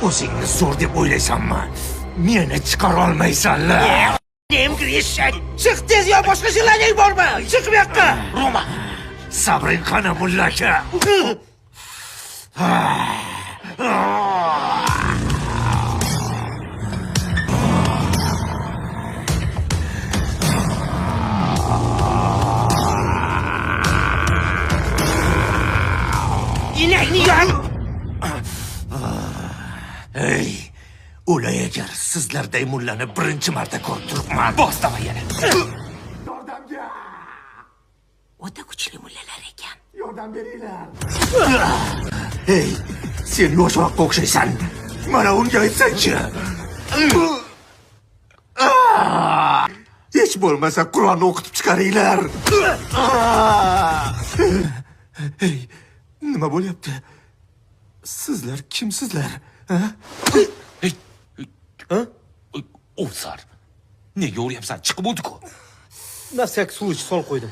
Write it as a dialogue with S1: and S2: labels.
S1: O'zingni zo'r deb o'ylaysanmi? Meni chiqara olmaysanlar.
S2: Nemgir eshak. Chiq tez yo boshqa shillarning bormi? Chiq bu yoqqa.
S1: Roma, sabring qani mulla aka?
S2: Inakni yon.
S1: Ey, o'lay agar sizlarday mullani birinchi marta ko'rib turibman.
S2: Bostama yana.
S1: Yordamga!
S2: O'ta kuchli mullalar ekan.
S1: Yordam beringlar. Ey, sen yoshroqqa o'xshaysan. Mana unga aytsanchi. Hech bo'lmasa Qur'onni o'qitib chiqaringlar. Ey, nima bo'lyapti? Sizlar kimsizlar?
S3: O'zar. Nega o'ryapsan? Chiqib o'tdi-ku.
S4: Nasiyaga suv ichib sol qo'ydim.